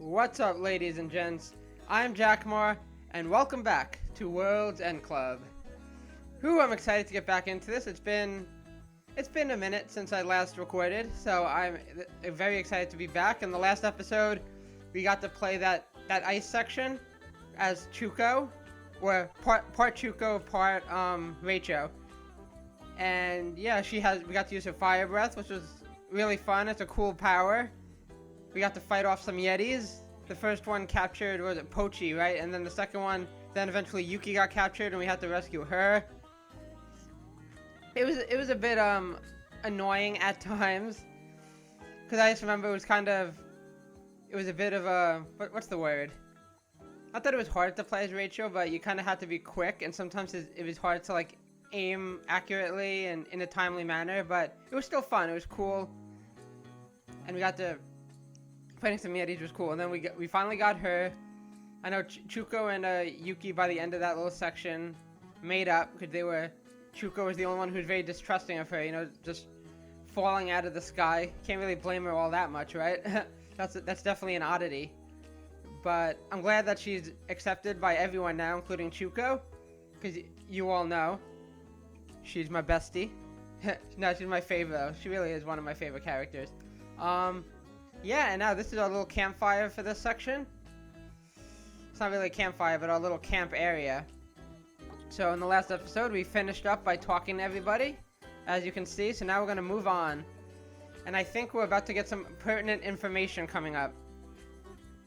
What's up, ladies and gents? I'm Jackmore, and welcome back to World's End Club. I'm excited to get back into this. It's been a minute since I last recorded, so I'm very excited to be back. In the last episode, we got to play that ice section as Chuko, or part Chuko, part Reicho. And yeah, we got to use her fire breath, which was really fun. It's a cool power. We got to fight off some Yetis. The first one captured, was it Pochi, right? And then the second one, then eventually Yuki got captured and we had to rescue her. It was a bit annoying at times, because I just remember it was a bit of a, what's the word? Not that it was hard to play as Rachel, but you kind of had to be quick, and sometimes it was hard to like aim accurately and in a timely manner, but it was still fun. It was cool, and we got to fighting some Yetis was cool. And then we finally got her. I know Chuko and Yuki by the end of that little section made up, because Chuko was the only one who was very distrusting of her, just falling out of the sky. Can't really blame her all that much, right? That's definitely an oddity. But I'm glad that she's accepted by everyone now, including Chuko, because you all know she's my bestie. No, she's my favorite though. She really is one of my favorite characters. Yeah, and now this is our little campfire for this section. It's not really a campfire, but our little camp area. So in the last episode, we finished up by talking to everybody, as you can see. So now we're going to move on. And I think we're about to get some pertinent information coming up.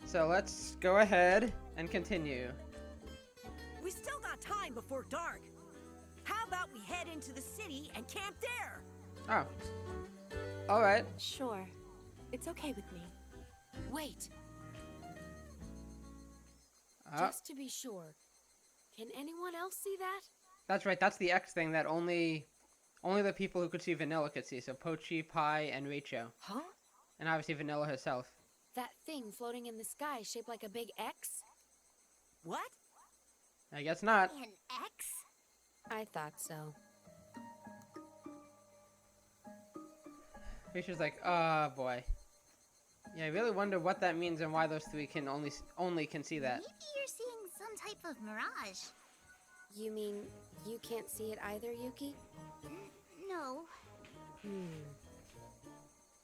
So let's go ahead and continue. We still got time before dark. How about we head into the city and camp there? Oh. Alright. Sure. It's okay with me. Wait. Just to be sure, can anyone else see that? That's right, that's the X thing that only the people who could see Vanilla could see. So Pochi, Pai, and Reicho. Huh? And obviously Vanilla herself. That thing floating in the sky shaped like a big X? What? I guess not. An X? I thought so. Reicho's like, oh boy. Yeah, I really wonder what that means and why those three can only can see that. Maybe you're seeing some type of mirage. You mean you can't see it either, Yuki? No.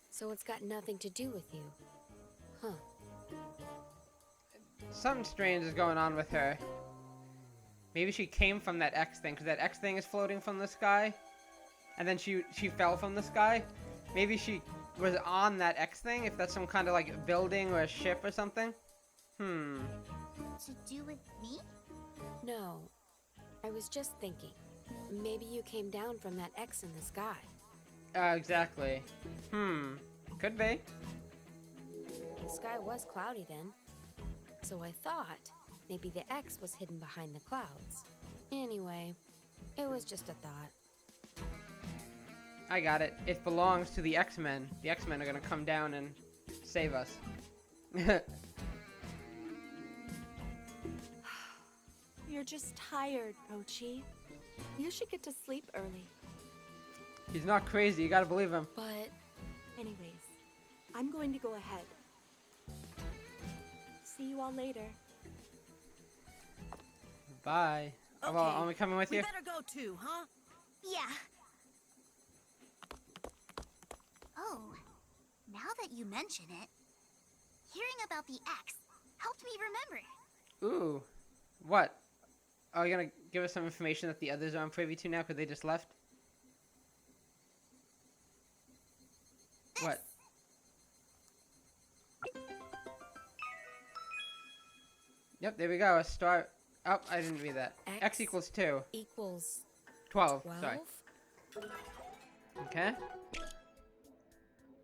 So it's got nothing to do with you. Huh. Something strange is going on with her. Maybe she came from that X thing, because that X thing is floating from the sky. And then she fell from the sky. Maybe she was on that X thing, if that's some kind of like building or a ship or something. To do with me? No. I was just thinking. Maybe you came down from that X in the sky. Exactly. Could be. The sky was cloudy then. So I thought maybe the X was hidden behind the clouds. Anyway, it was just a thought. I got it. It belongs to the X-Men. The X-Men are gonna come down and save us. You're just tired, Pochi. You should get to sleep early. He's not crazy, you gotta believe him. But Anyways, I'm going to go ahead. See you all later. Bye. Okay, Well, am I coming with we you? better go too, huh? Yeah. Oh, now that you mention it, hearing about the X helped me remember. Ooh. What? Are you gonna give us some information that the others aren't privy to now because they just left? This. What? Yep, there we go. A star. Oh, I didn't read that. X equals 2. equals 12. 12? Sorry. Okay.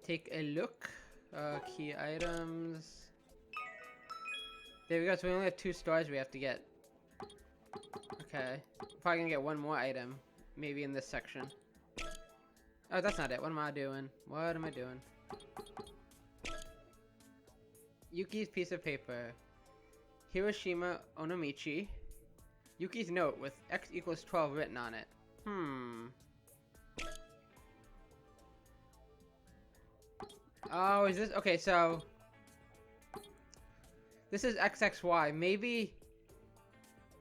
Take a look. Key items. There we go. So we only have 2 stars we have to get. Okay. Probably gonna get one more item. Maybe in this section. Oh, that's not it. What am I doing? What am I doing? Yuki's piece of paper. Hiroshima Onomichi. Yuki's note with X equals 12 written on it. Oh, is this... Okay, so... This is XXY. Maybe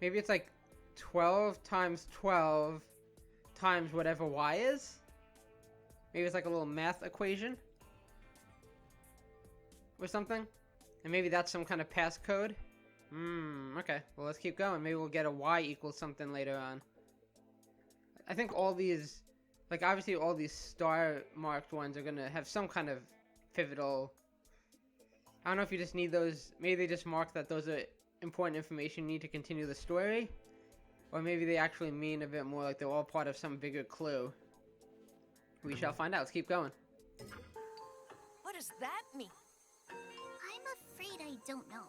it's like 12 times 12 times whatever Y is. Maybe it's like a little math equation or something. And maybe that's some kind of passcode. Okay. Well, let's keep going. Maybe we'll get a Y equals something later on. I think all these, like obviously all these star marked ones are gonna have some kind of pivotal. I don't know if you just need those. Maybe they just mark that those are important information you need to continue the story. Or maybe they actually mean a bit more like they're all part of some bigger clue. We shall find out. Let's keep going. What does that mean? I'm afraid I don't know.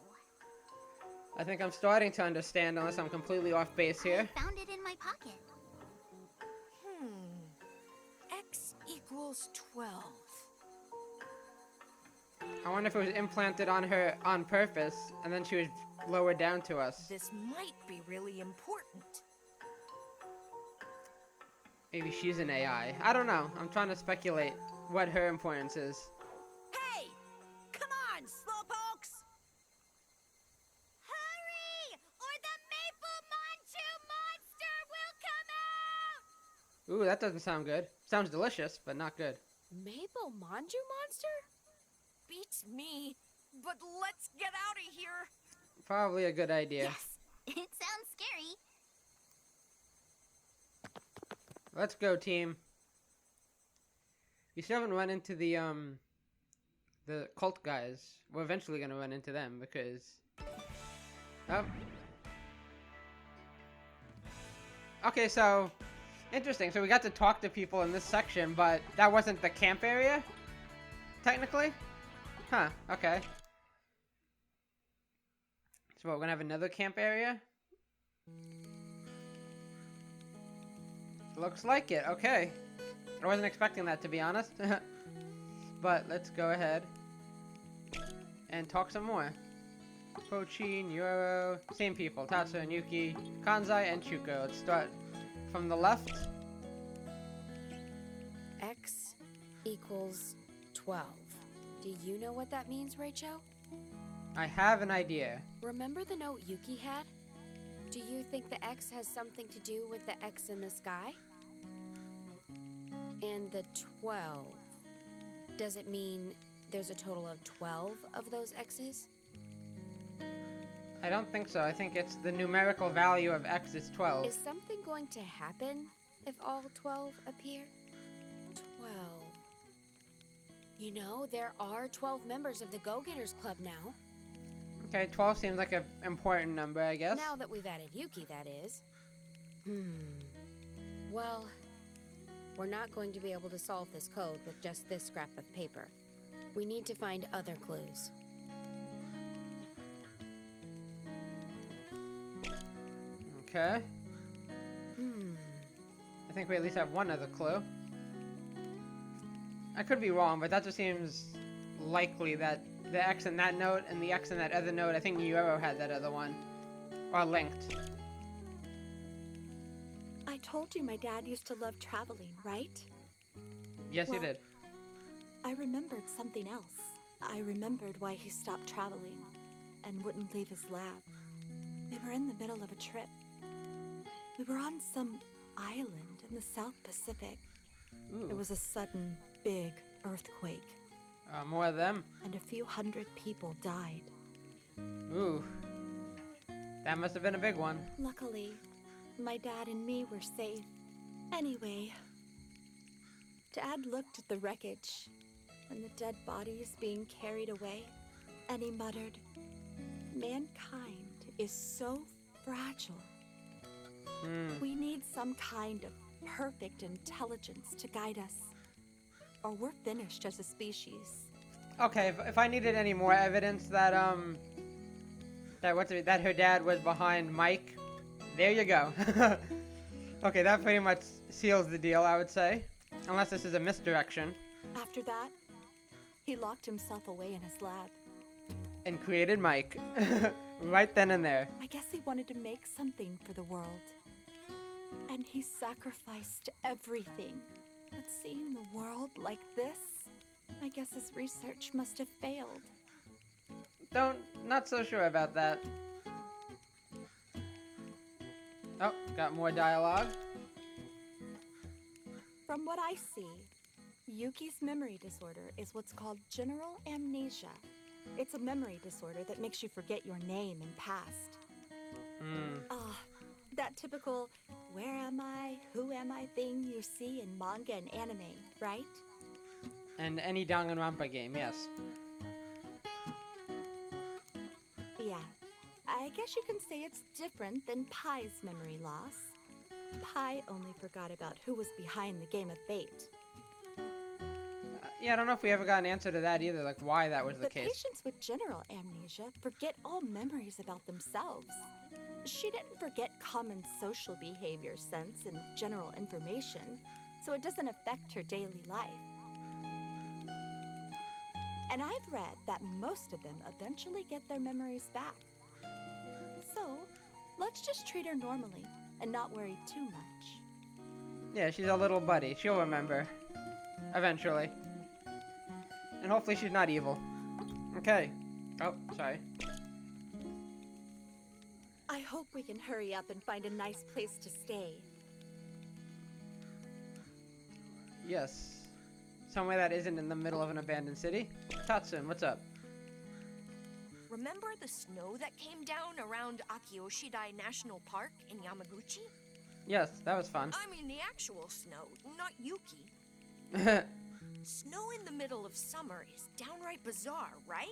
I think I'm starting to understand, unless I'm completely off base here. I found it in my pocket. X equals 12. I wonder if it was implanted on her on purpose, and then she was lowered down to us. This might be really important. Maybe she's an AI. I don't know. I'm trying to speculate what her importance is. Hey! Come on, slowpokes! Hurry! Or the Maple Manchu monster will come out! Ooh, that doesn't sound good. Sounds delicious, but not good. Maple Manju monster? Beats me, but let's get out of here. Probably a good idea. Yes, it sounds scary. Let's go, team. We still haven't run into the cult guys. We're eventually gonna run into them because... Oh. Okay, so... Interesting. So we got to talk to people in this section, but that wasn't the camp area? Technically? Huh, okay. So what, we're gonna have another camp area? Looks like it, okay. I wasn't expecting that, to be honest. But let's go ahead and talk some more. Pochi, Nyoro, same people. Tatsu and Yuki, Kanzai, and Chuko. Let's start from the left. X equals 12. Do you know what that means, Rachel? I have an idea. Remember the note Yuki had? Do you think the X has something to do with the X in the sky? And the 12. Does it mean there's a total of 12 of those X's? I don't think so. I think it's the numerical value of X is 12. Is something going to happen if all 12 appear? 12. You know, there are 12 members of the Go-Getters Club now. Okay, 12 seems like an important number, I guess. Now that we've added Yuki, that is. Well, we're not going to be able to solve this code with just this scrap of paper. We need to find other clues. Okay. I think we at least have one other clue. I could be wrong, but that just seems likely that the X in that note and the X in that other note, I think Nyoro had that other one. Or linked. I told you my dad used to love traveling, right? Yes, he Well, did. I remembered something else. I remembered why he stopped traveling and wouldn't leave his lab. We were in the middle of a trip. We were on some island in the South Pacific. Ooh. There was a sudden, big earthquake, More of them. and a few hundred people died. Ooh. That must have been a big one. Luckily, my dad and me were safe. Anyway, Dad looked at the wreckage and the dead bodies being carried away, and he muttered, "Mankind is so fragile. We need some kind of perfect intelligence to guide us, or we're finished as a species." Okay, if I needed any more evidence that that her dad was behind Mike, there you go. Okay, that pretty much seals the deal, I would say. Unless this is a misdirection. After that, he locked himself away in his lab. And created Mike. Right then and there. I guess he wanted to make something for the world. And he sacrificed everything. But seeing the world like this, I guess his research must have failed. Don't not so sure about that. Oh, got more dialogue. From what I see, Yuki's memory disorder is what's called general amnesia. It's a memory disorder that makes you forget your name and past. That typical where am I, who am I thing you see in manga and anime, right? And any Danganronpa game, yes. Yeah, I guess you can say it's different than Pai's memory loss. Pai only forgot about who was behind the game of fate. Yeah, I don't know if we ever got an answer to that either, like why that was the But case. patients with general amnesia forget all memories about themselves. She didn't forget common social behavior, sense, and general information, so it doesn't affect her daily life. And I've read that most of them eventually get their memories back. So, let's just treat her normally and not worry too much. Yeah, she's a little buddy. She'll remember. Eventually. And hopefully she's not evil. Okay. Oh, sorry. I hope we can hurry up and find a nice place to stay. Yes. Somewhere that isn't in the middle of an abandoned city. Tatsun, what's up? Remember the snow that came down around Akioshidai National Park in Yamaguchi? Yes, that was fun. I mean the actual snow, not Yuki. Snow in the middle of summer is downright bizarre, right?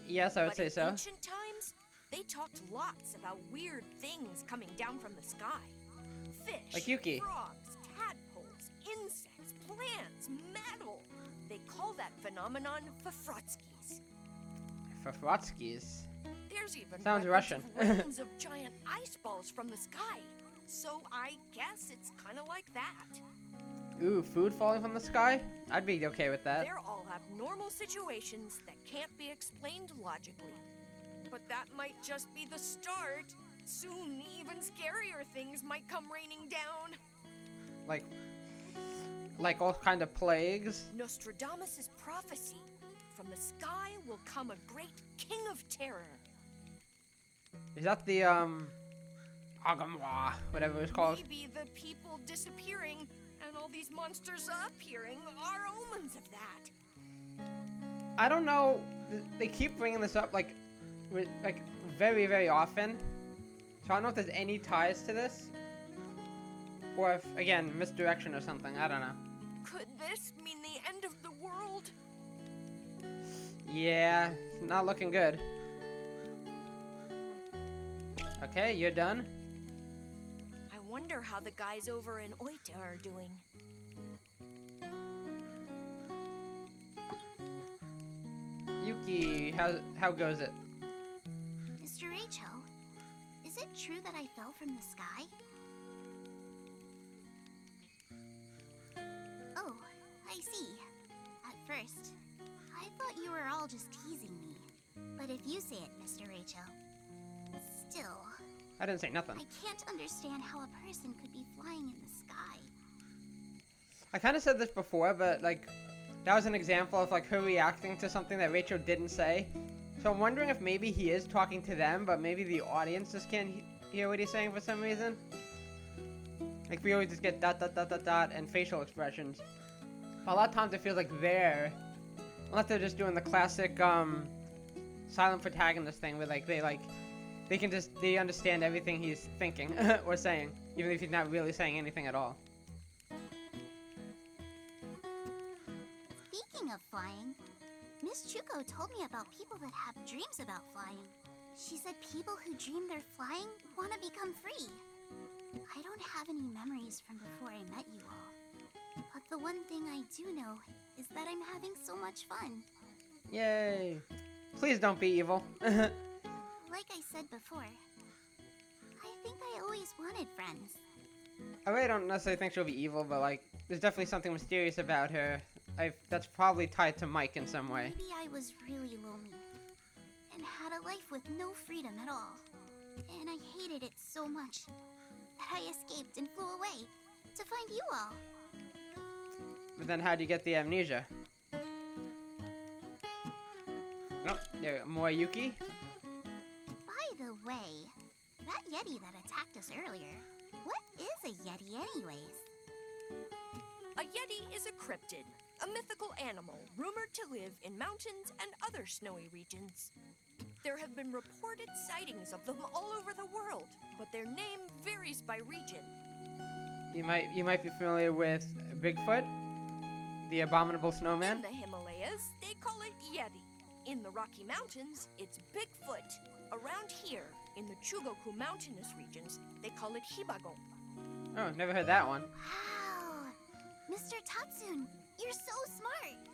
Yes, I would But say in so. ancient times, they talked lots about weird things coming down from the sky. Fish, Like Yuki. frogs, tadpoles, insects, plants, metal. They call that phenomenon Fafrotskis. Fafrotskis. There's even Sounds records Russian. of rains of giant ice balls from the sky. So I guess it's kind of like that. Ooh, food falling from the sky? I'd be okay with that. They're all abnormal situations that can't be explained logically. But that might just be the start. Soon, even scarier things might come raining down. Like all kind of plagues. Nostradamus' prophecy. From the sky will come a great king of terror. Is that the Agamwa, whatever it was called? Maybe the people disappearing and all these monsters appearing are omens of that. I don't know. They keep bringing this up like very, very often. So I don't know if there's any ties to this, or if again misdirection or something. I don't know. Could this mean the end of the world? Yeah, not looking good. Okay, you're done. I wonder how the guys over in Oita are doing. Yuki, how goes it? Mr. Rachel, is it true that I fell from the sky? Oh, I see. At first, I thought you were all just teasing me. But if you say it, Mr. Rachel, still, I didn't say nothing. I can't understand how a person could be flying in the sky. I kind of said this before, but like that was an example of like her reacting to something that Rachel didn't say. So I'm wondering if maybe he is talking to them, but maybe the audience just can't hear what he's saying for some reason. Like we always just get dot dot dot dot dot and facial expressions. But a lot of times it feels like unless they're just doing the classic silent protagonist thing where they understand everything he's thinking or saying, even if he's not really saying anything at all. Speaking of flying, Miss Chuko told me about people that have dreams about flying. She said people who dream they're flying want to become free. I don't have any memories from before I met you all. But the one thing I do know is that I'm having so much fun. Yay! Please don't be evil. Like I said before, I think I always wanted friends. I really don't necessarily think she'll be evil, but like, there's definitely something mysterious about her. That's probably tied to Mike in some way. Maybe I was really lonely and had a life with no freedom at all. And I hated it so much that I escaped and flew away to find you all. But then how'd you get the amnesia? Oh, there, more Yuki. By the way, that Yeti that attacked us earlier, what is a Yeti anyways? A Yeti is a cryptid, a mythical animal rumored to live in mountains and other snowy regions. There have been reported sightings of them all over the world, but their name varies by region. You might be familiar with Bigfoot, the abominable snowman. In the Himalayas, they call it Yeti. In the Rocky Mountains, it's Bigfoot. Around here, in the Chugoku mountainous regions, they call it Hibagon. Oh, never heard that one. Wow! Mr. Tatsune, you're so smart!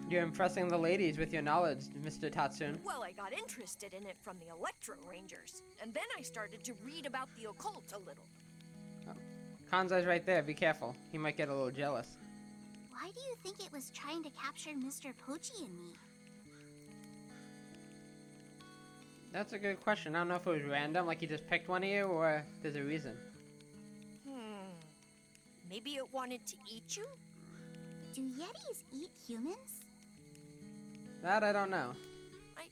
You're impressing the ladies with your knowledge, Mr. Tatsune. Well, I got interested in it from the Electro Rangers, and then I started to read about the occult a little. Kanzai's right there, be careful. He might get a little jealous. Why do you think it was trying to capture Mr. Pochi and me? That's a good question. I don't know if it was random, like he just picked one of you, or there's a reason. Maybe it wanted to eat you? Do Yetis eat humans? That I don't know. I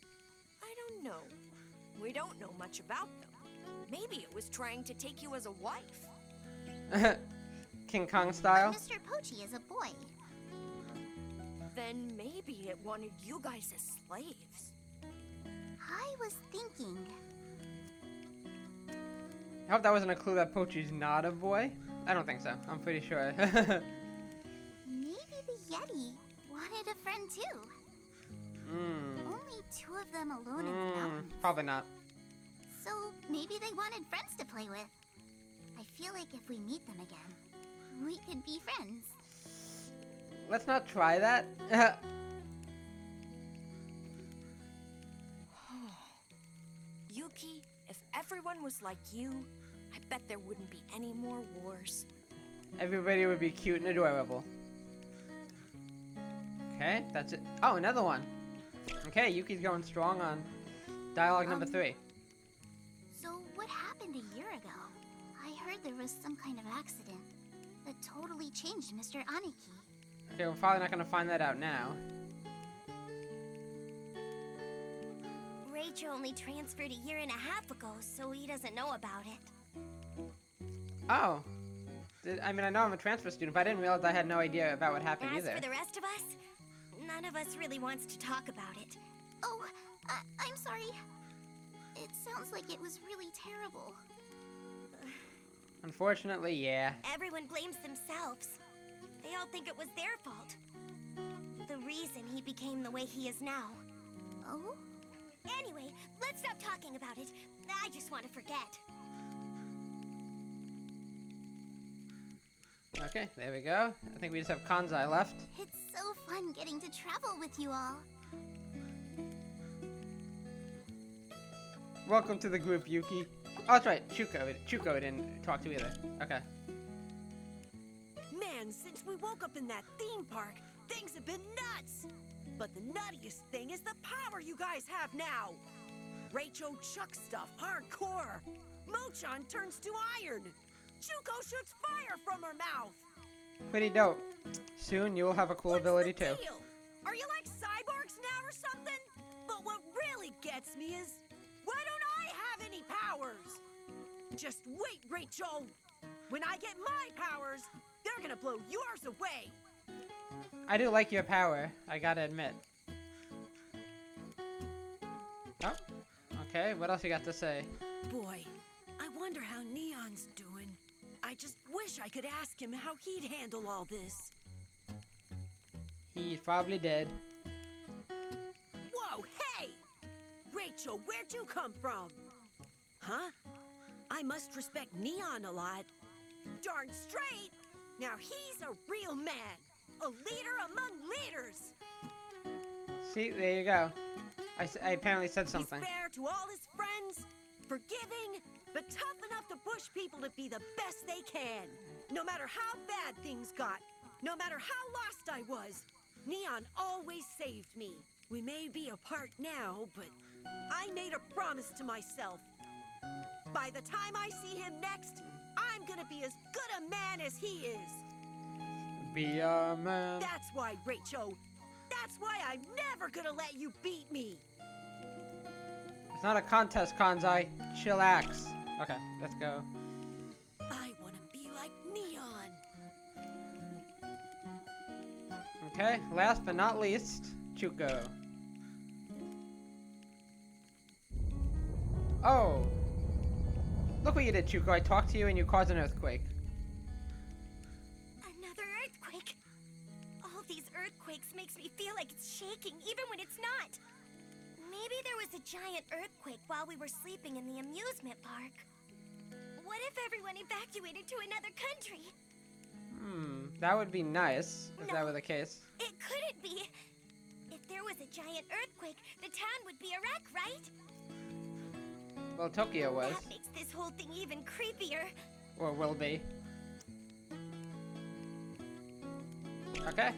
don't know. We don't know much about them. Maybe it was trying to take you as a wife. King Kong style? But Mr. Pochi is a boy. Then maybe it wanted you guys as slaves. I was thinking... I hope that wasn't a clue that Pochi's not a boy. I don't think so. I'm pretty sure. Maybe the Yeti wanted a friend too. Only two of them alone in the mountains. Probably not. So maybe they wanted friends to play with. I feel like if we meet them again, we could be friends. Let's not try that. Yuki, if everyone was like you, I bet there wouldn't be any more wars. Everybody would be cute and adorable. Okay, that's it. Oh, another one. Okay, Yuki's going strong on dialogue number 3. So what happened a year ago? I heard there was some kind of accident that totally changed Mr. Aniki. Okay, we're probably not gonna find that out now. Rachel only transferred a year and a half ago, so he doesn't know about it. Oh. I mean, I know I'm a transfer student, but I didn't realize I had no idea about what happened As either. for the rest of us, none of us really wants to talk about it. Oh, I'm sorry. It sounds like it was really terrible. Unfortunately, yeah. Everyone blames themselves. They all think it was their fault. The reason he became the way he is now. Oh? Anyway, let's stop talking about it. I just want to forget. Okay, there we go. I think we just have Kanzai left. It's so fun getting to travel with you all. Welcome to the group, Yuki. Oh, that's right. Chuko didn't talk to either. Okay. Man, since we woke up in that theme park, things have been nuts! But the nuttiest thing is the power you guys have now! Rachel chucks stuff hardcore! Mochan turns to iron! Chuko shoots fire from her mouth! Pretty dope. Soon you will have a cool ability What's the too. deal? Are you like cyborgs now or something? But what really gets me is, why don't I have any powers? Just wait, Rachel! When I get my powers, they're gonna blow yours away! I do like your power, I gotta admit. Oh, okay, what else you got to say? Boy, I wonder how Neon's doing. I just wish I could ask him how he'd handle all this. He's probably dead. Whoa, hey! Rachel, where'd you come from? Huh? I must respect Neon a lot. Darn straight! Now he's a real man! A leader among leaders! See, there you go. I apparently said something. He's fair to all his friends, forgiving, but tough enough to push people to be the best they can. No matter how bad things got, no matter how lost I was, Neon always saved me. We may be apart now, but I made a promise to myself. By the time I see him next, I'm gonna be as good a man as he is. Be a man. That's why, Rachel. That's why I'm never gonna let you beat me. It's not a contest, Kanzai. Chillax. Okay, let's go. I wanna be like Neon. Okay, last but not least, Chuko. Oh! Look what you did, Chuko. I talked to you and you caused an earthquake. Another earthquake. All these earthquakes makes me feel like it's shaking even when it's not. Maybe there was a giant earthquake while we were sleeping in the amusement park. What if everyone evacuated to another country? That would be nice if that No. were the case. It couldn't be. If there was a giant earthquake, the town would be a wreck, right? Well, Tokyo was. That makes this whole thing even creepier. Or will be. Okay.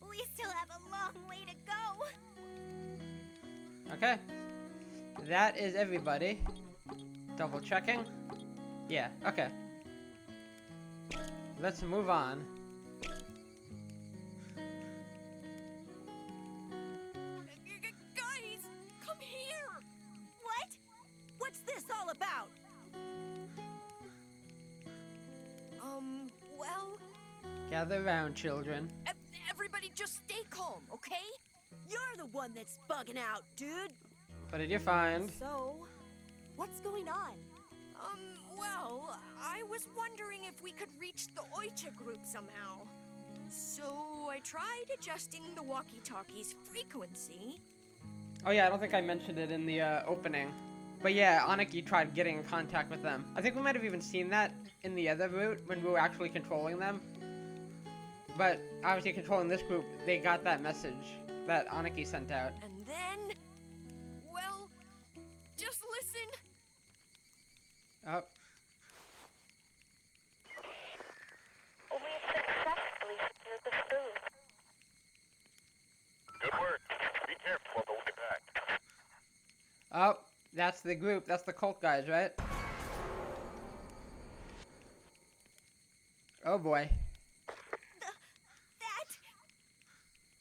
We still have a long way to go. Okay. That is everybody. Double checking. Yeah, okay. Let's move on. Guys, come here! What? What's this all about? Well, Gather round, children. everybody just stay calm, okay? You're the one that's bugging out, dude. What did you find? So, what's going on? Well, I was wondering if we could reach the Oicha group somehow. So I tried adjusting the walkie-talkie's frequency. Oh yeah, I don't think I mentioned it in the opening. But yeah, Aniki tried getting in contact with them. I think we might have even seen that in the other route when we were actually controlling them. But obviously controlling this group, they got that message that Aniki sent out. And then, well, just listen. Oh, We've successfully secured the food. Good work. Be careful, but we'll be back. oh, that's the group. That's the cult guys, right? Oh boy. That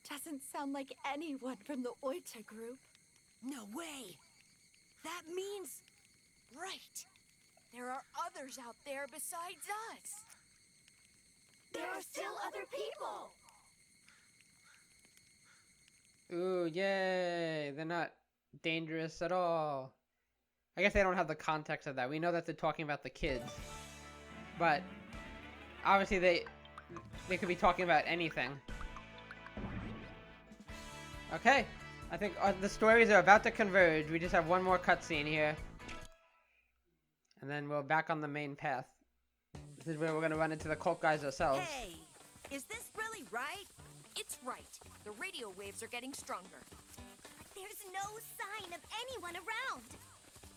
doesn't sound like anyone from the Oita group. No way. That means... Right. There are others out there besides us. There are still other people. Ooh, yay! They're not dangerous at all. I guess they don't have the context of that. We know that they're talking about the kids. But, obviously they could be talking about anything. Okay, I think the stories are about to converge. We just have one more cutscene here. And then we're back on the main path. This is where we're gonna run into the cult guys ourselves. Hey, is this really right? It's right. The radio waves are getting stronger. There's no sign of anyone around.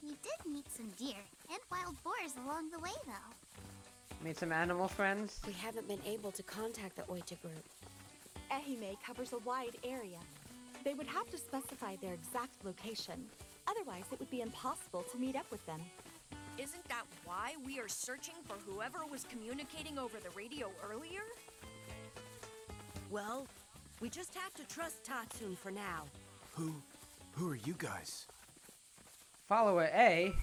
We did meet some deer and wild boars along the way, though. Meet some animal friends. We haven't been able to contact the Oita group. Ehime covers a wide area. They would have to specify their exact location. Otherwise, it would be impossible to meet up with them. Isn't that why we are searching for whoever was communicating over the radio earlier? Well, we just have to trust Tatsum for now. Who are you guys? Follower A.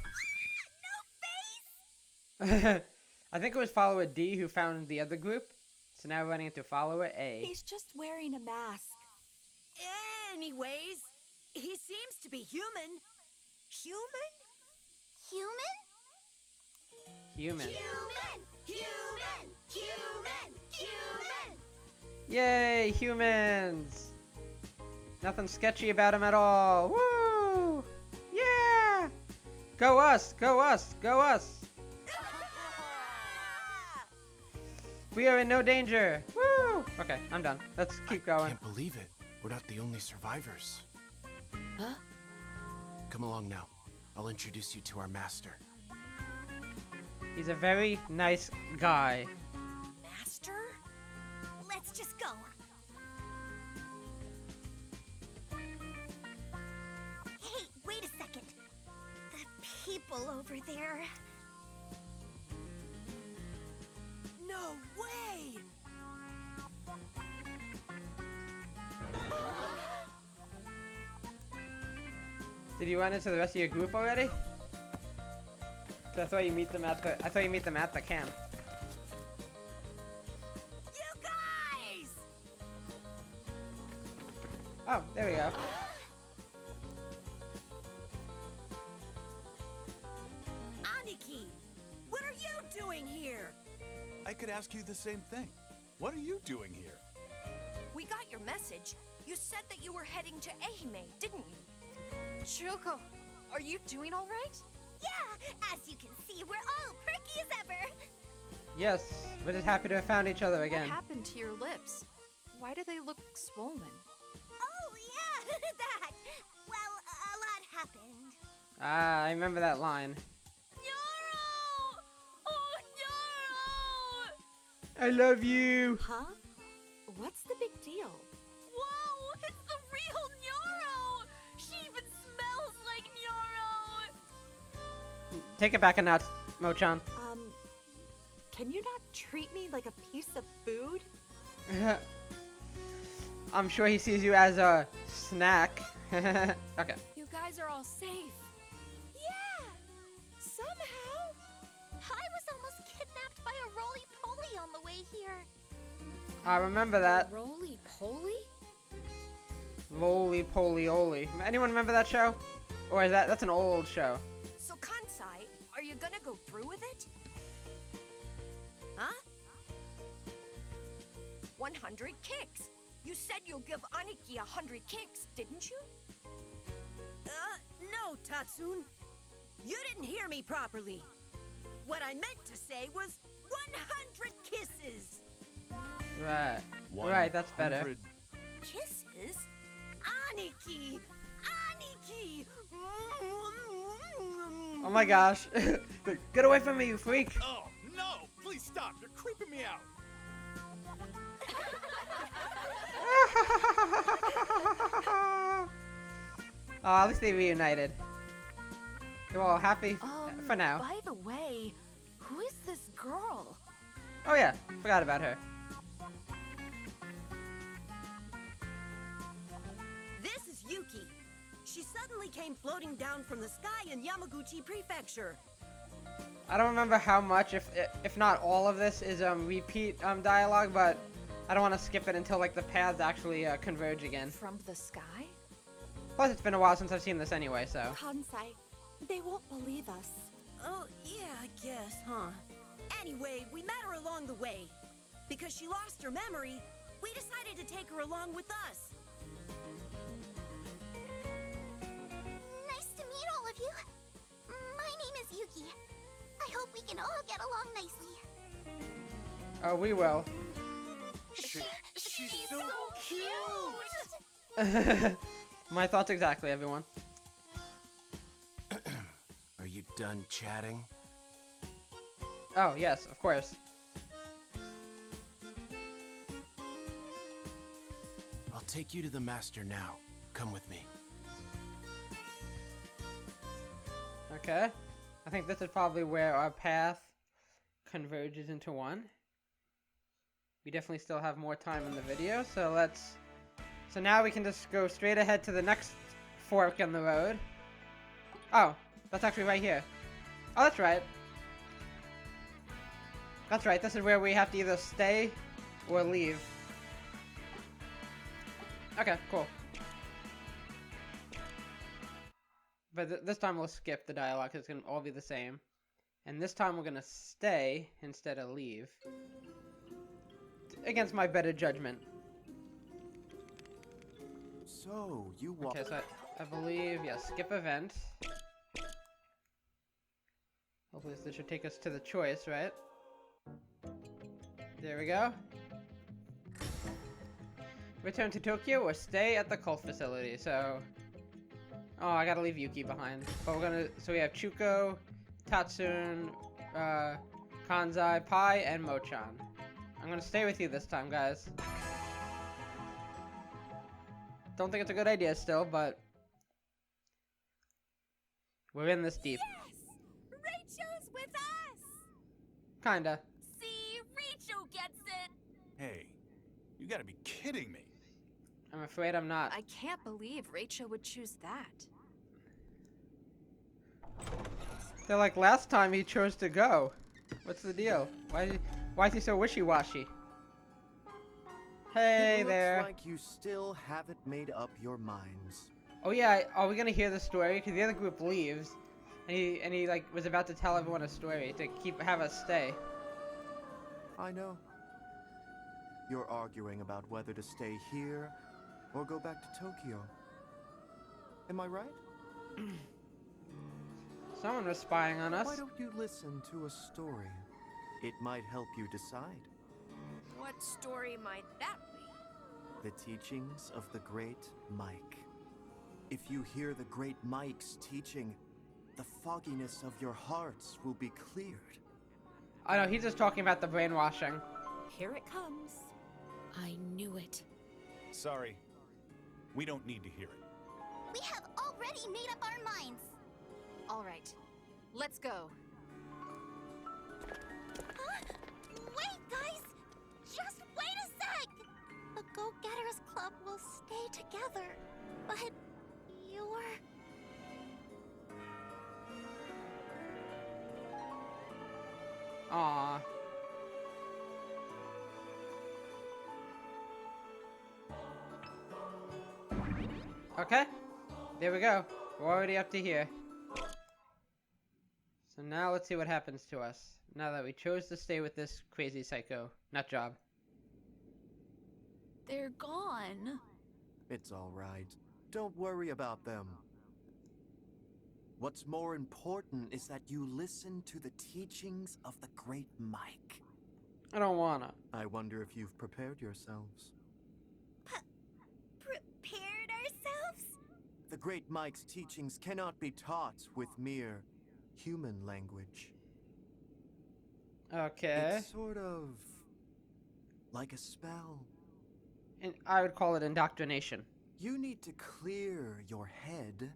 I think it was follower D who found the other group. So now we're running into follower A. He's just wearing a mask. Anyways, he seems to be human. Human? Human? Human. Human! Human! Human! Human! Yay, humans! Nothing sketchy about him at all. Woo! Yeah! Go us! Go us! Go us! We are in no danger. Woo! Okay, I'm done. Let's keep going. Can't believe it. We're not the only survivors. Huh? Come along now. I'll introduce you to our master. He's a very nice guy. Master? Let's just go. Hey, wait a second. The people over there. No way! Did you run into the rest of your group already? 'Cause I thought you meet them at the camp. You guys! Oh, there we go. Aniki, what are you doing here? I could ask you the same thing. What are you doing here? We got your message. You said that you were heading to Ehime, didn't you? Chuko, are you doing all right? Yeah, as you can see, we're all perky as ever. Yes, we're just happy to have found each other again. What happened to your lips? Why do they look swollen? Oh, yeah, that. Well, a lot happened. Ah, I remember that line. Nyoro! Oh, Nyoro! I love you! Huh? What's the big deal? Whoa, it's the real Nyoro! She even smells like Nyoro! Take it back a notch, Mochan. Can you not treat me like a piece of food? I'm sure he sees you as a snack. Okay. You guys are all safe. Yeah, somehow. I was almost kidnapped by a roly-poly on the way here. I remember that. Roly-poly? Roly poly oly. Anyone remember that show? Or is that's an old show? So Kansai, are you gonna go through with it? Huh? 100 kicks. You said you'll give Aniki 100 kicks, didn't you? No, Tatsun. You didn't hear me properly. What I meant to say was 100 kisses. Right. Right, that's better. 100 Kisses? Aniki! Aniki! Oh my gosh. Get away from me, you freak. Oh, no! Please stop! You're creeping me out! Oh, at least they reunited. Well, happy for now. By the way, who is this girl? Oh yeah, forgot about her. This is Yuki. She suddenly came floating down from the sky in Yamaguchi Prefecture. I don't remember how much, if not all of this is repeat dialogue, but I don't want to skip it until like the paths actually converge again. From the sky? Plus, it's been a while since I've seen this anyway, so. Kansai, they won't believe us. Oh, yeah, I guess, huh? Anyway, we met her along the way. Because she lost her memory, we decided to take her along with us. Nice to meet all of you. My name is Yuki. I hope we can all get along nicely. Oh, we will. She's so cute! My thoughts exactly, everyone. Are you done chatting? Oh, yes, of course. I'll take you to the master now. Come with me. Okay. I think this is probably where our path converges into one. We definitely still have more time in the video, so let's... So now we can just go straight ahead to the next fork in the road. Oh, that's actually right here. Oh, that's right. That's right, this is where we have to either stay or leave. Okay, cool. But this time we'll skip the dialogue because it's going to all be the same. And this time we're going to stay instead of leave. Against my better judgment. So, you walk... Okay, so I believe, yeah, skip event. Hopefully this should take us to the choice, right? There we go. Return to Tokyo or stay at the cult facility, so... Oh, I gotta leave Yuki behind. But we're gonna... So we have Chuko, Tatsun, Kanzai, Pai, and Mochan. I'm gonna stay with you this time, guys. Don't think it's a good idea still, but... We're in this deep. Yes! Rachel's with us! Kinda. See, Rachel gets it! Hey, you gotta be kidding me. I'm afraid I'm not. I can't believe Rachel would choose that. They're like, last time he chose to go. What's the deal? Why is he so wishy-washy? Hey it there. Looks like you still haven't made up your minds. Oh yeah, are we gonna hear the story? Because the other group leaves, and he like was about to tell everyone a story to have us stay. I know. You're arguing about whether to stay here or go back to Tokyo. Am I right? Someone was spying on us. Why don't you listen to a story? It might help you decide. What story might that be? The teachings of the Great Mike. If you hear the Great Mike's teaching, the fogginess of your hearts will be cleared. I know, he's just talking about the brainwashing. Here it comes. I knew it. Sorry. We don't need to hear it. We have already made up our minds. All right, let's go. Wait, guys! Just wait a sec! The Go-Getters Club will stay together, but you're... Aww. Okay, there we go. We're already up to here. So now let's see what happens to us. Now that we chose to stay with this crazy psycho nut job. They're gone. It's all right. Don't worry about them. What's more important is that you listen to the teachings of the Great Mike. I don't wanna. I wonder if you've prepared yourselves. Prepared ourselves? The Great Mike's teachings cannot be taught with mere human language. Okay. It's sort of like a spell. And I would call it indoctrination. You need to clear your head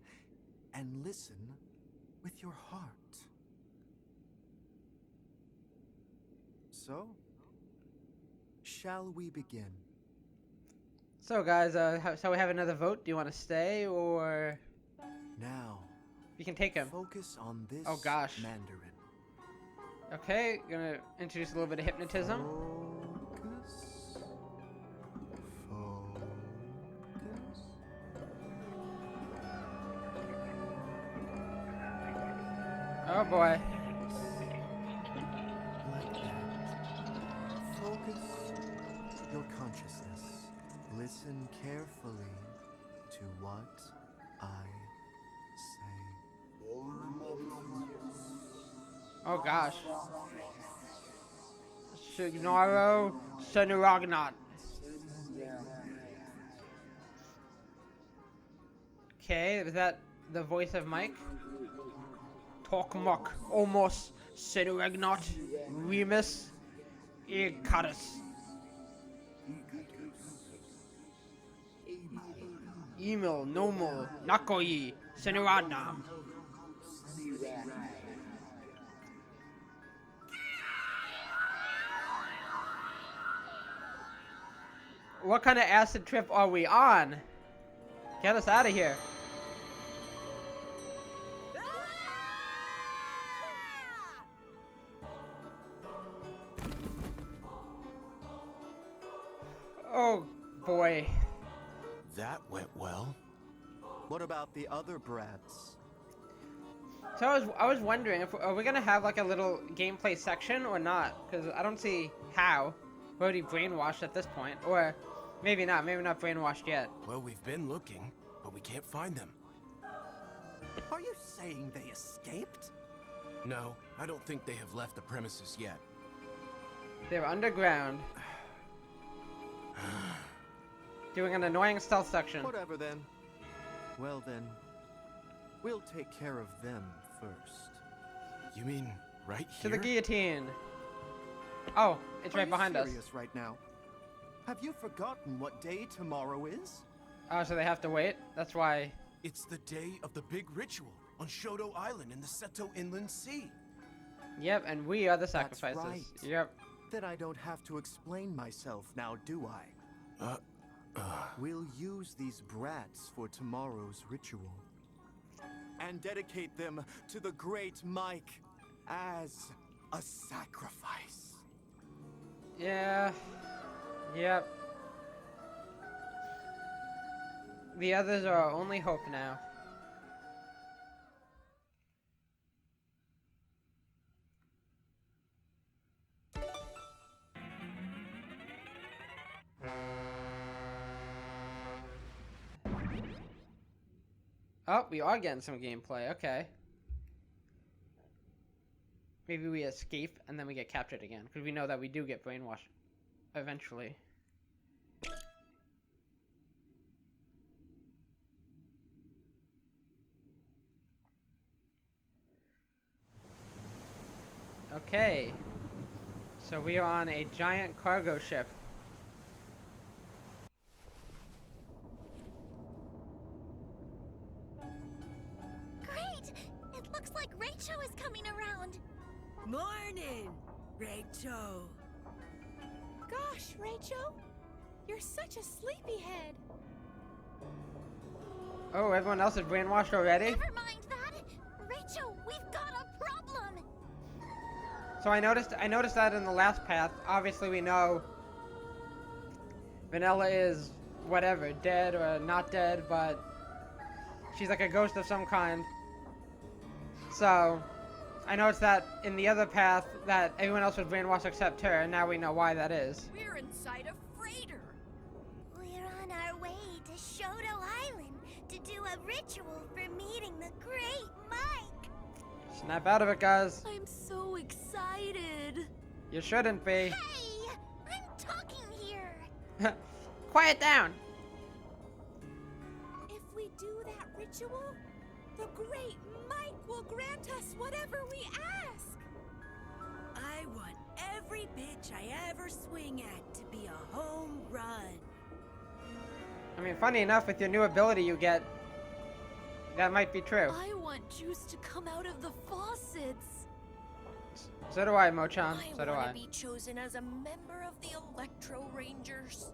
and listen with your heart. So, shall we begin? So guys, so we have another vote. Do you want to stay or? Now, you can take him. Focus on this Oh gosh. Mandarin. Okay, gonna introduce a little bit of hypnotism. Focus. Focus. Oh boy. Like that. Focus your consciousness. Listen carefully to what I say. Oh gosh. Nyoro Senuragnat. Okay, is that the voice of Mike? Tokmok, Omos, Senuragnat, Remus, Ikatus. Emil, Nomo, Nakoi, Senuradnam. What kind of acid trip are we on? Get us out of here. Oh boy. That went well. What about the other brats? So I was wondering if are we gonna have like a little gameplay section or not? Because I don't see how. We're already brainwashed at this point, or maybe not. Maybe not brainwashed yet. Well, we've been looking, but we can't find them. Are you saying they escaped? No, I don't think they have left the premises yet. They're underground. Doing an annoying stealth section. Whatever then. Well then, we'll take care of them first. You mean right To here? the guillotine. Oh, it's right behind us. Are you serious right now? Have you forgotten what day tomorrow is? Oh, so they have to wait? That's why. It's the day of the big ritual on Shoto Island in the Seto Inland Sea. Yep, and we are the sacrifices. That's right. Yep. Then I don't have to explain myself now, do I? We'll use these brats for tomorrow's ritual. and dedicate them to the great Mike as a sacrifice. Yeah. Yep. The others are our only hope now. Oh, we are getting some gameplay. Okay. Maybe we escape and then we get captured again. Because we know that we do get brainwashed eventually. Okay. So we are on a giant cargo ship. Great! It looks like Rachel is coming around. Morning, Rachel. Gosh, Rachel, you're such a sleepyhead. Oh, everyone else is brainwashed already? Never mind that. Rachel, we've got a problem. So I noticed that in the last path. Obviously we know Vanilla is whatever, dead or not dead, but she's like a ghost of some kind. So I noticed that in the other path that everyone else was brainwashed except her, and now we know why that is. We're inside a freighter. We're on our way to Shoto Island to do a ritual for meeting the great Mike. Snap out of it, guys. I'm so excited. You shouldn't be. Hey, I'm talking here. Quiet down. If we do that ritual, the great Mike will grant us whatever we ask. I want every bitch I ever swing at to be a home run. I mean, funny enough, with your new ability you get, that might be true. I want juice to come out of the faucets. So do I, Mochan. So do I I. want to be chosen as a member of the Electro Rangers.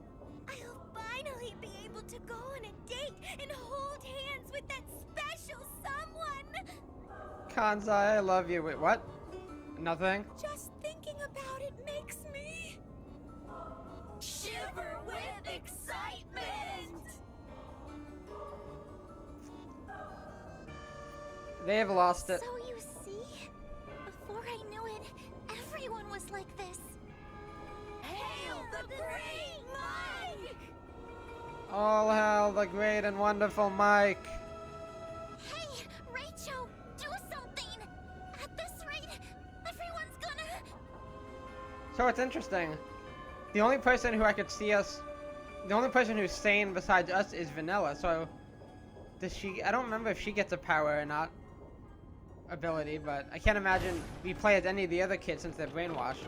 I'll finally be able to go on a date and hold hands with that special someone. Kansai, I love you. Wait, what? Nothing? Just thinking about it makes me Shiver with excitement. They've lost it. So you see, before I knew it, everyone was like this. Hail the great Mike! All hail the great and wonderful Mike. Hey, Rachel, do something! At this rate, everyone's gonna... So it's interesting. The only person who I could see us... The only person who's sane besides us is Vanilla, so... Does she... I don't remember if she gets a power or not. Ability, but I can't imagine we play as any of the other kids since they're brainwashed.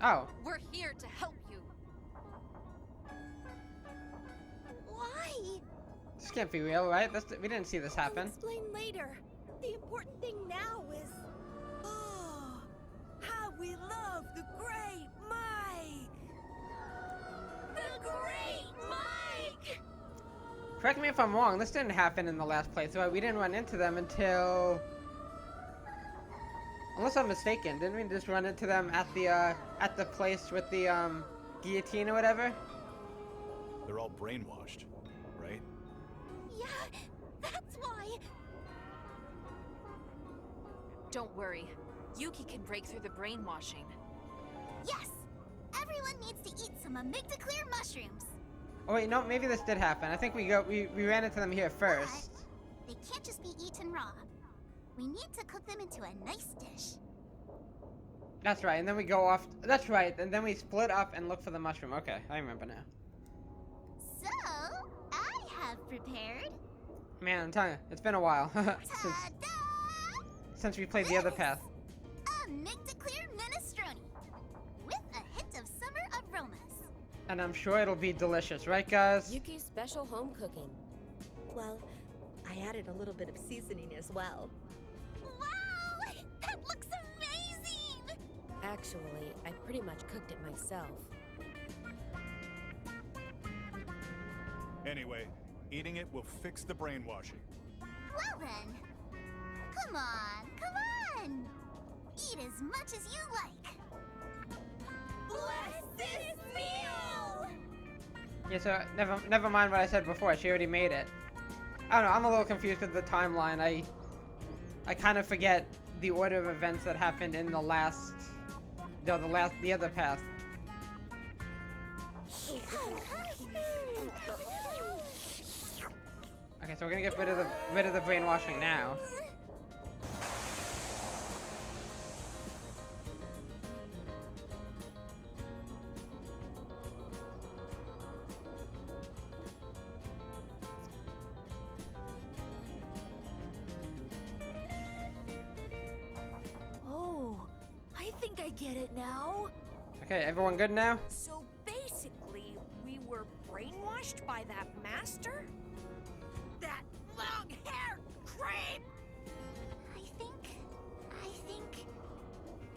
Oh. We're here to help you. Why? This can't be real, right? We didn't see this I'll happen. explain later. The important thing now is Oh, how we love the great Mike. The great Mike! Correct me if I'm wrong, this didn't happen in the last playthrough. We didn't run into them until... Unless I'm mistaken, didn't we just run into them at the place with the, guillotine or whatever? They're all brainwashed, right? Yeah, that's why. Don't worry. Yuki can break through the brainwashing. Yes, everyone needs to eat some amygdaclear mushrooms. Oh wait, no, maybe this did happen. I think we ran into them here first. But they can't just be eaten raw. We need to cook them into a nice dish. That's right, and then we go off. That's right, and then we split up and look for the mushroom. Okay, I remember now. So, I have prepared... Man, I'm telling you, it's been a while since we played the other path. Amygdaclear minestrone with a hint of summer aromas. And I'm sure it'll be delicious, right guys? Yuki's special home cooking. well, I added a little bit of seasoning as well. Wow! That looks amazing! Actually, I pretty much cooked it myself. Anyway, eating it will fix the brainwashing. Well then. Come on. Eat as much as you like. Bless this meal! Yeah, so never mind what I said before. She already made it. I don't know. I'm a little confused with the timeline. I kind of forget the order of events that happened in the last, the other path. Okay, so we're gonna get rid of the brainwashing now. Oh, I think I get it now. Okay, everyone good now? So basically, we were brainwashed by that master? That long-haired creep!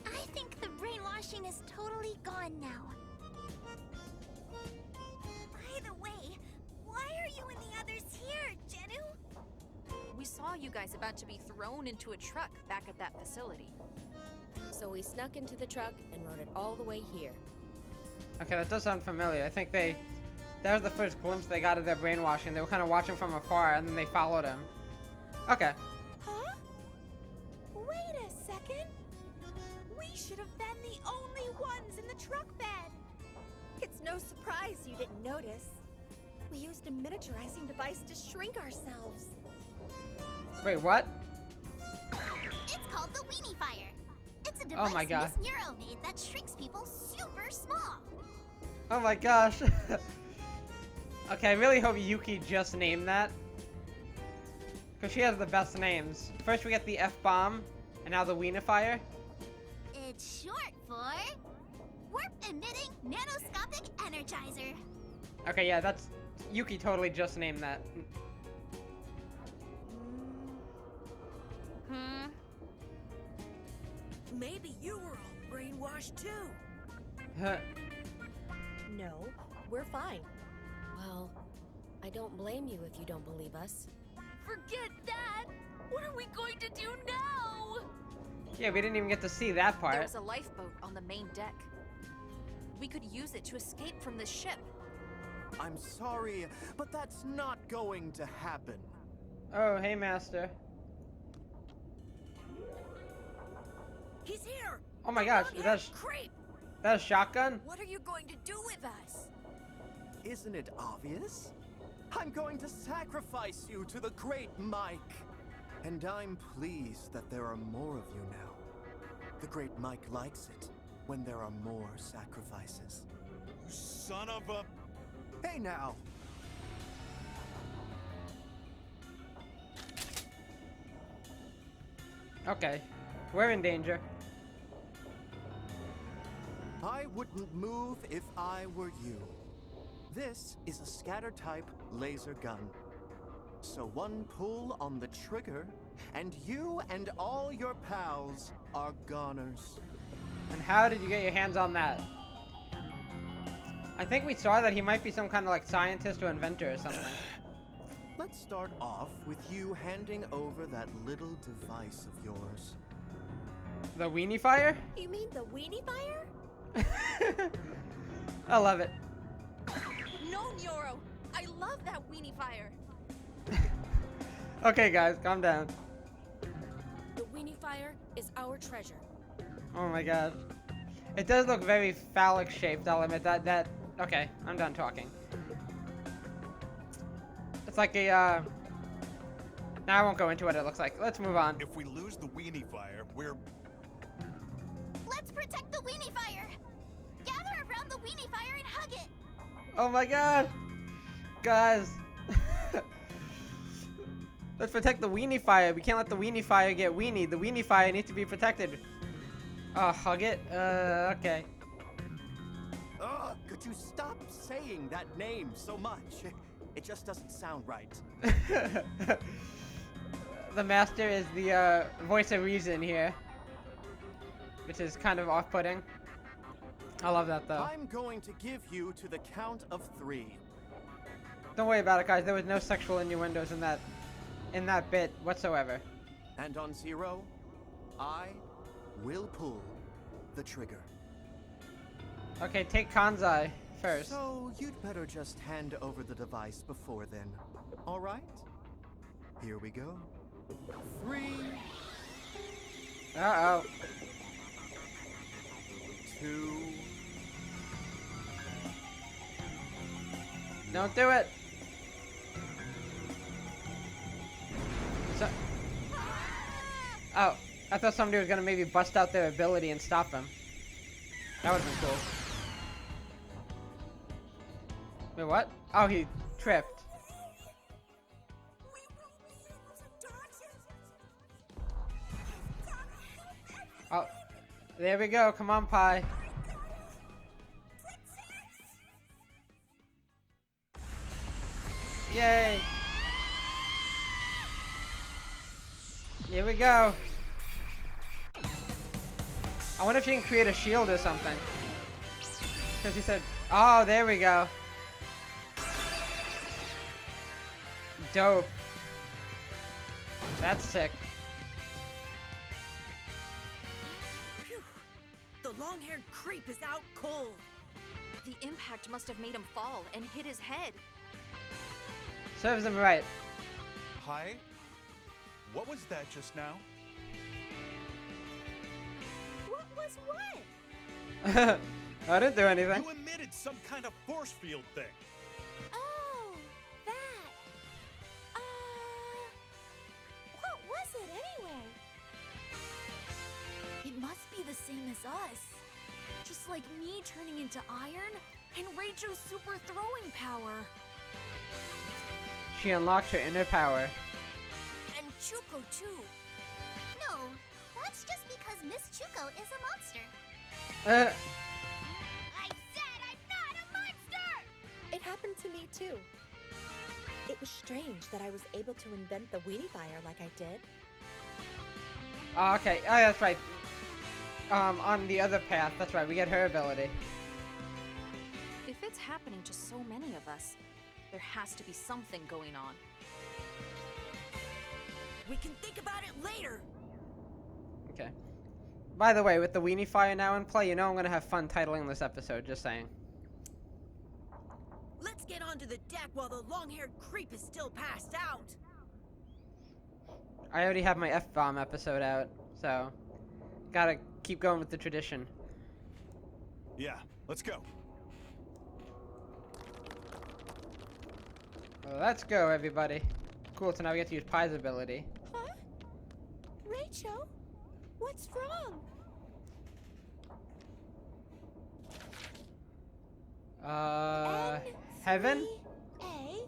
I think the brainwashing is totally gone now. By the way, why are you and the others here, Jennu? We saw you guys about to be thrown into a truck back at that facility. So we snuck into the truck and rode it all the way here. Okay, that does sound familiar. I think that was the first glimpse they got of their brainwashing. They were kind of watching from afar, and then they followed him. Okay. Huh? Wait a second. We should have been the only ones in the truck bed. It's no surprise you didn't notice. We used a miniaturizing device to shrink ourselves. Wait, what? It's called the Weeniefier. It's a Oh device my God. Miss Nyoro made that shrinks people super small. Oh my gosh. Okay, I really hope Yuki just named that. Because she has the best names. First we get the F-bomb, and now the Weeniefier. It's short for Warp Emitting Nanoscopic Energizer. Okay, yeah, that's... Yuki totally just named that. Maybe you were all brainwashed too. Huh. No, we're fine. Well, I don't blame you if you don't believe us. Forget that! What are we going to do now? Yeah, we didn't even get to see that part. There was a lifeboat on the main deck. We could use it to escape from the ship. I'm sorry, but that's not going to happen. Oh, hey, Master. He's here. Oh my gosh, is that creep. a shotgun? What are you going to do with us? Isn't it obvious? I'm going to sacrifice you to the great Mike. And I'm pleased that there are more of you now. The great Mike likes it when there are more sacrifices. You son of a... Hey now! Okay, we're in danger. I wouldn't move if I were you. This is a scatter-type laser gun. So one pull on the trigger, and you and all your pals are goners. And how did you get your hands on that? I think we saw that he might be some kind of like scientist or inventor or something. Let's start off with you handing over that little device of yours. The Weeniefier? You mean the Weeniefier? I love it. No, Nyoro! I love that Weeniefier! Okay, guys, calm down. The Weeniefier is our treasure. Oh my gosh. It does look very phallic shaped, I'll admit that. Okay, I'm done talking. It's like a, Now I won't go into what it looks like. Let's move on. If we lose the Weeniefier, we're... Let's protect the Weeniefier. Gather around the Weeniefier and hug it. Oh my god! Guys! Let's protect the Weeniefier. We can't let the Weeniefier get weenied. The Weeniefier needs to be protected. Hug it? Okay. Ugh, could you stop saying that name so much? It just doesn't sound right. The Master is the voice of reason here. Which is kind of off-putting. I love that though. I'm going to give you to the count of 3. Don't worry about it, guys. There was no sexual innuendos in that bit whatsoever. And on 0, I will pull the trigger. Okay, take Kanzai first. So you'd better just hand over the device before then. All right? Here we go. 3. Uh-oh. 2. Don't do it. So, oh, I thought somebody was gonna maybe bust out their ability and stop him. That would've been cool. Wait, what? Oh, he tripped. Oh, there we go. Come on, Pi. Yay! Here we go. I wonder if you can create a shield or something. Because he said, oh, there we go. Dope. That's sick. Phew. The long-haired creep is out cold. The impact must have made him fall and hit his head. Serves him right. Hi? What was that just now? What was what? I didn't do anything. You emitted some kind of force field thing. Oh, that. What was it anyway? It must be the same as us. Just like me turning into iron and Rachel's super throwing power. She unlocked her inner power. And Chuko too. No, that's just because Miss Chuko is a monster. I said I'm not a monster! It happened to me too. It was strange that I was able to invent the Weeniefier like I did. Oh, okay. Oh, yeah, that's right. On the other path, that's right. We get her ability. If it's happening to so many of us, there has to be something going on. We can think about it later. Okay. By the way, with the Weeniefier now in play, you know I'm gonna have fun titling this episode. Just saying. Let's get onto the deck while the long-haired creep is still passed out. I already have my F-bomb episode out, so gotta keep going with the tradition. Yeah, let's go. Well, let's go, everybody. Cool, so now we get to use Pi's ability. Huh? Rachel? What's wrong? Heaven? A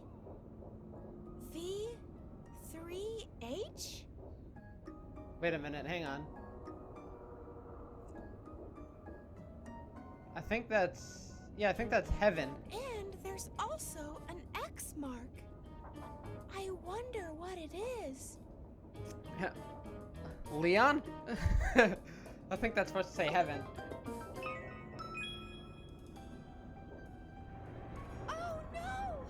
V3H? Wait a minute, hang on. I think that's heaven. And there's also an X mark. I wonder what it is. Leon? I think that's supposed to say heaven. Oh no!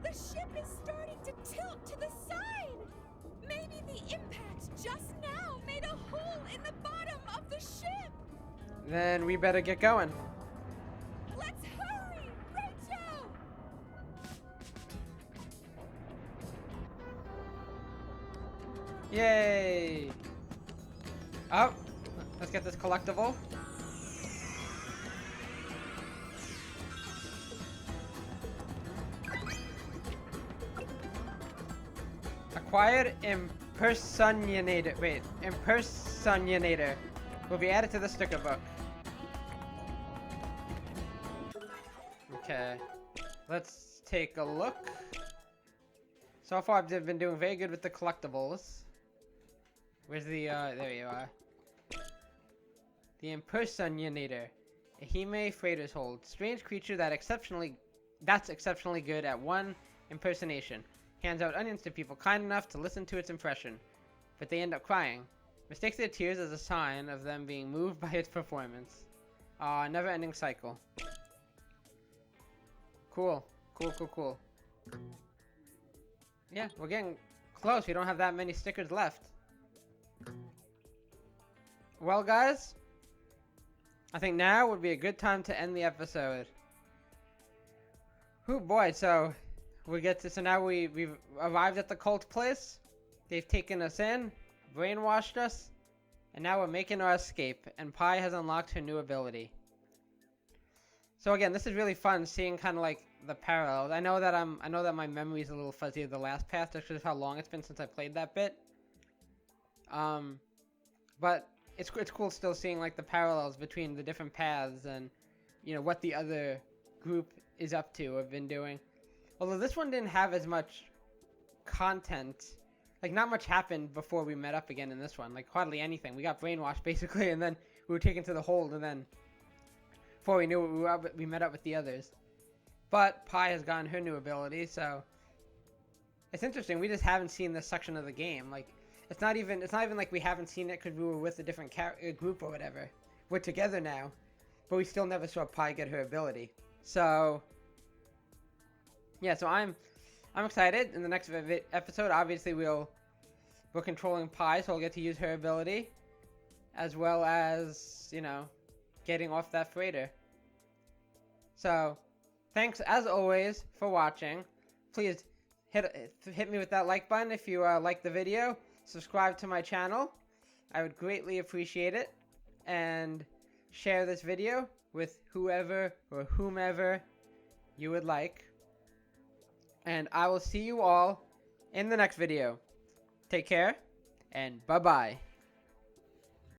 The ship is starting to tilt to the side! Maybe the impact just now made a hole in the bottom of the ship! Then we better get going. Let's hurry! Rachel! Yay! Oh, let's get this collectible. Acquired impersonator. Wait, impersonator will be added to the sticker book. Okay, let's take a look. So far, I've been doing very good with the collectibles. Where's the, there you are. The impersonator. Ehime Freighter's Hold. Strange creature that's exceptionally good at one impersonation. Hands out onions to people kind enough to listen to its impression. But they end up crying. Mistakes their tears as a sign of them being moved by its performance. Never-ending cycle. Cool. Cool, cool, cool. Yeah, we're getting close. We don't have that many stickers left. Well, guys, I think now would be a good time to end the episode. Oh boy, so now we've arrived at the cult place. They've taken us in, brainwashed us, and now we're making our escape, and Pi has unlocked her new ability. So again, this is really fun seeing kind of like the parallels. I know that my memory is a little fuzzy of the last path, just because of how long it's been since I played that bit. But it's cool still seeing like the parallels between the different paths and, you know, what the other group is up to, have been doing. Although this one didn't have as much content. Like, not much happened before we met up again in this one. Like, hardly anything. We got brainwashed, basically, and then we were taken to the hold, and then before we knew it, we met up with the others. But Pi has gotten her new ability, so it's interesting. We just haven't seen this section of the game. Like, it's not even like we haven't seen it because we were with a different group or whatever. We're together now, but we still never saw Pi get her ability. So yeah, so I'm excited. In the next episode, obviously we're controlling Pi, so we'll get to use her ability, as well as, you know, getting off that freighter. So thanks as always for watching. Please hit me with that like button if you like the video. Subscribe to my channel. I would greatly appreciate it. And share this video with whoever or whomever you would like. And I will see you all in the next video. Take care, and bye-bye.